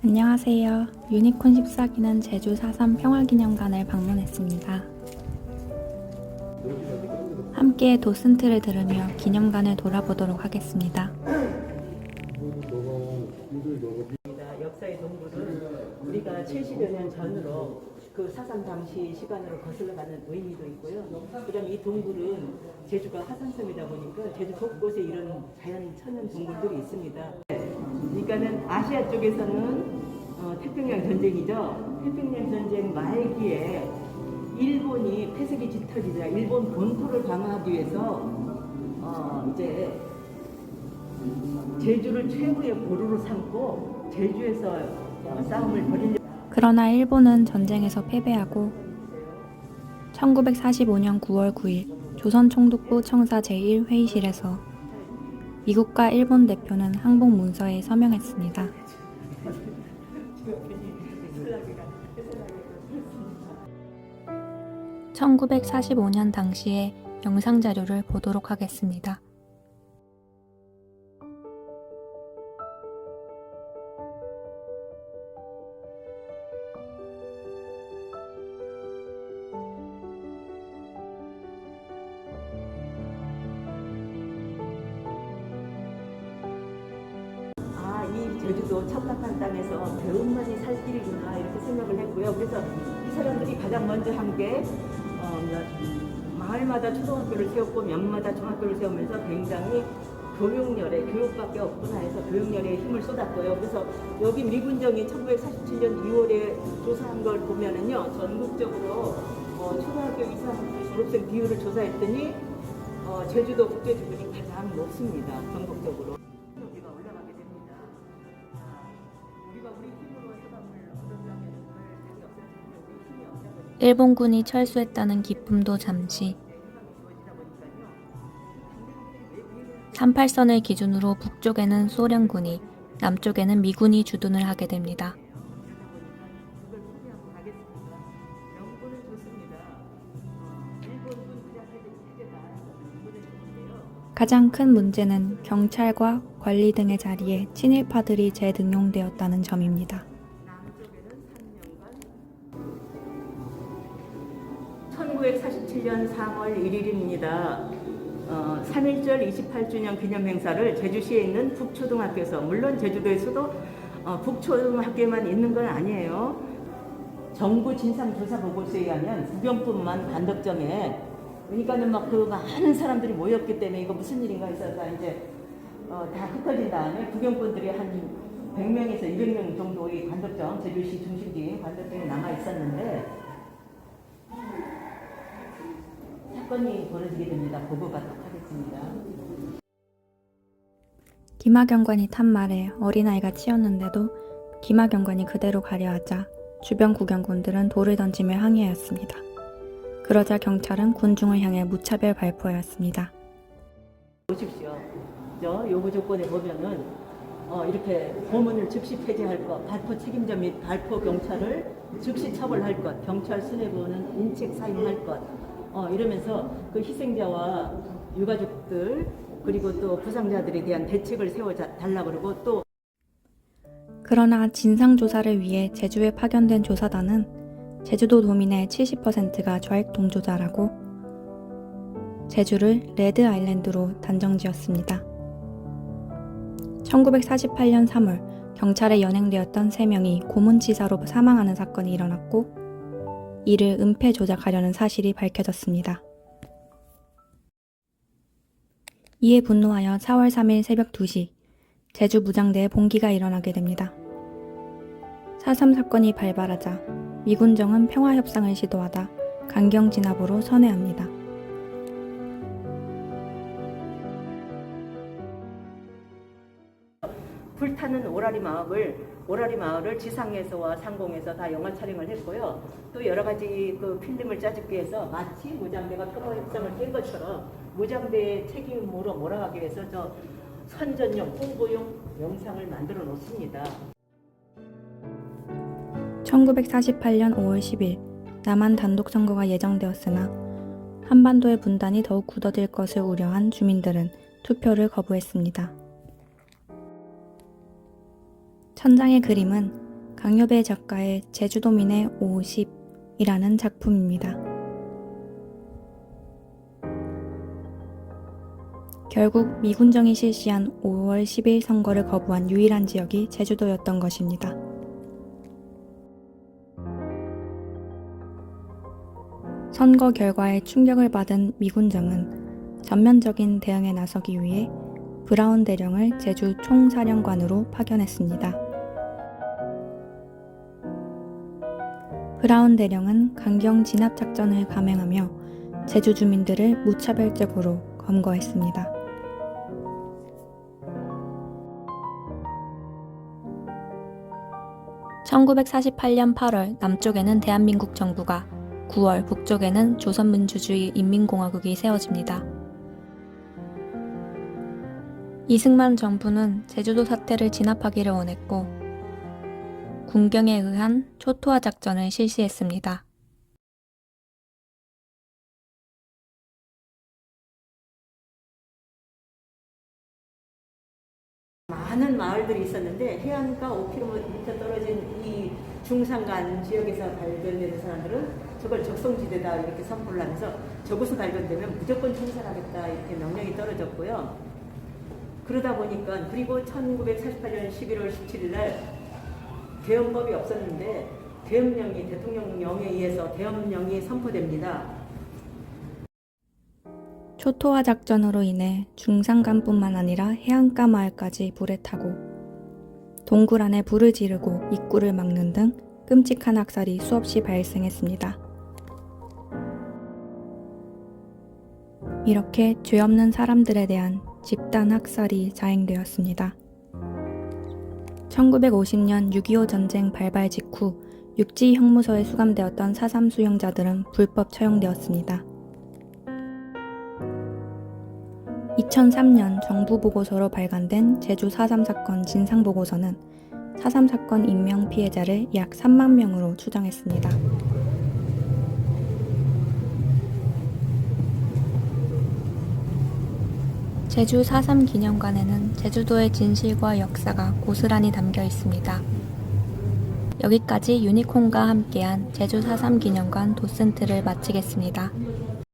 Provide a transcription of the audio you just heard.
안녕하세요. 유니콘 14기는 제주 4.3 평화기념관을 방문했습니다. 함께 도슨트를 들으며 기념관을 돌아보도록 하겠습니다. 역사의 동굴은 우리가 70여 년 전으로 그 4.3 당시 시간으로 거슬러 가는 의미도 있고요. 그다음 이 동굴은 제주가 화산섬이다 보니까 제주 곳곳에 이런 자연 천연 동굴들이 있습니다. 그러니까는 아시아 쪽에서는 태평양 전쟁이죠. 태평양 전쟁 말기에 일본이 폐색이 짙어지자 일본 본토를 방어하기 위해서 이제 제주를 최고의 보루로 삼고 제주에서 싸움을 벌이려고. 그러나 일본은 전쟁에서 패배하고 1945년 9월 9일 조선총독부 청사 제1회의실에서 미국과 일본 대표는 항복 문서에 서명했습니다. 1945년 당시의 영상자료를 보도록 하겠습니다. 이 제주도 첩박한 땅에서 배움만이 살 길이구나 이렇게 생각을 했고요. 그래서 이 사람들이 가장 먼저 한 게 마을마다 초등학교를 세웠고 면마다 중학교를 세우면서 굉장히 교육열에 교육밖에 없구나 해서 교육열에 힘을 쏟았고요. 그래서 여기 미군정이 1947년 2월에 조사한 걸 보면은요, 전국적으로 초등학교 이상 졸업생 비율을 조사했더니 제주도 국제주군이 가장 높습니다. 전국적으로. 일본군이 철수했다는 기쁨도 잠시 38선을 기준으로 북쪽에는 소련군이, 남쪽에는 미군이 주둔을 하게 됩니다. 가장 큰 문제는 경찰과 관리 등의 자리에 친일파들이 재등용되었다는 점입니다. 1947년 4월 1일입니다. 3.1절 28주년 기념행사를 제주시에 있는 북초등학교에서, 물론 제주도에서도 북초등학교에만 있는 건 아니에요. 정부 진상조사보고서에 의하면 구경뿐만 관덕정에, 그러니까는 막 그 많은 사람들이 모였기 때문에 이거 무슨 일인가 해서 이제 다 흩어진 다음에 구경꾼들이 한 100명에서 200명 정도의 관덕정, 제주시 중심지인 관덕정에 남아 있었는데 사건이 벌어지게 됩니다. 보고 가도록 하겠습니다. 김하경관이 탄 말에 어린아이가 치였는데도 김하경관이 그대로 가려하자 주변 구경꾼들은 돌을 던지며 항의하였습니다. 그러자 경찰은 군중을 향해 무차별 발포하였습니다. 보십시오. 요구 조건에 보면은 이렇게 고문을 즉시 폐지할 것, 발포 책임자 및 발포 경찰을 즉시 처벌할 것, 경찰 수뇌부는 인책 사임할 것, 이러면서 그 희생자와 유가족들 그리고 또 부상자들에 대한 대책을 세워달라고 그러고 또. 그러나 진상조사를 위해 제주에 파견된 조사단은 제주도 도민의 70%가 좌익 동조자라고 제주를 레드 아일랜드로 단정지었습니다. 1948년 3월 경찰에 연행되었던 3명이 고문치사로 사망하는 사건이 일어났고 이를 은폐 조작하려는 사실이 밝혀졌습니다. 이에 분노하여 4월 3일 새벽 2시 제주 무장대에 봉기가 일어나게 됩니다. 4.3 사건이 발발하자 미군정은 평화협상을 시도하다 강경 진압으로 선회합니다. 불타는 오라리 마을을 지상에서와 상공에서 다 영화 촬영을 했고요. 또 여러 가지 그 필름을 짜집기 위해서 마치 무장대가 평화협상을 깬 것처럼 무장대의 책임으로 몰아가기 위해서 저 선전용, 홍보용 영상을 만들어 놓습니다. 1948년 5월 10일 남한 단독 선거가 예정되었으나 한반도의 분단이 더욱 굳어질 것을 우려한 주민들은 투표를 거부했습니다. 천장의 그림은 강요배 작가의 제주도민의 50이라는 작품입니다. 결국 미군정이 실시한 5월 10일 선거를 거부한 유일한 지역이 제주도였던 것입니다. 선거 결과에 충격을 받은 미군정은 전면적인 대응에 나서기 위해 브라운 대령을 제주 총사령관으로 파견했습니다. 브라운 대령은 강경 진압 작전을 감행하며 제주 주민들을 무차별적으로 검거했습니다. (1948년 8월) 남쪽에는 대한민국 정부가, 9월 북쪽에는 조선민주주의 인민공화국이 세워집니다. 이승만 정부는 제주도 사태를 진압하기를 원했고 군경에 의한 초토화 작전을 실시했습니다. 많은 마을들이 있었는데 해안가 5km 떨어진 이 중산간 지역에서 발견되는 사람들은 저걸 적성지대다 이렇게 선포를 하면서 저곳에 발견되면 무조건 총살하겠다 이렇게 명령이 떨어졌고요. 그러다 보니까 그리고 1948년 11월 17일 날 계엄법이 없었는데 계엄령이 대통령령에 의해서 계엄령이 선포됩니다. 초토화 작전으로 인해 중산간뿐만 아니라 해안가 마을까지 불에 타고 동굴 안에 불을 지르고 입구를 막는 등 끔찍한 학살이 수없이 발생했습니다. 이렇게 죄 없는 사람들에 대한 집단 학살이 자행되었습니다. 1950년 6.25 전쟁 발발 직후 육지 형무소에 수감되었던 4.3 수용자들은 불법 처형되었습니다. 2003년 정부 보고서로 발간된 제주 4.3 사건 진상보고서는 4.3 사건 인명 피해자를 약 3만 명으로 추정했습니다. 제주 4.3 기념관에는 제주도의 진실과 역사가 고스란히 담겨 있습니다. 여기까지 유니콘과 함께한 제주 4.3 기념관 도슨트를 마치겠습니다.